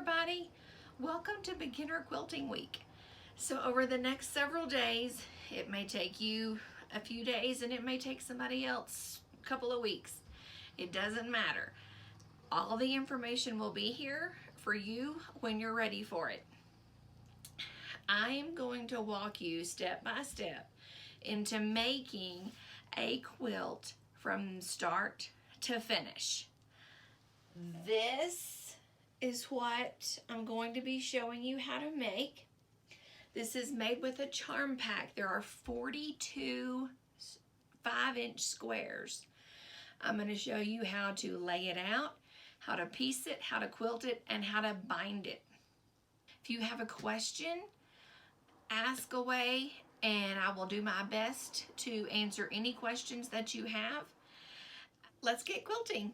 everybody, welcome to Beginner Quilting Week. So over the next several days, it may take you a few days and it may take somebody else a couple of weeks. It doesn't matter. All the information will be here for you when you're ready for it. I am going to walk you step by step into making a quilt from start to finish. This is what I'm going to be showing you how to make. This is made with a charm pack. There are 42 5-inch squares. I'm going to show you how to lay it out, how to piece it, how to quilt it, and how to bind it. If you have a question, ask away and I will do my best to answer any questions that you have. Let's get quilting.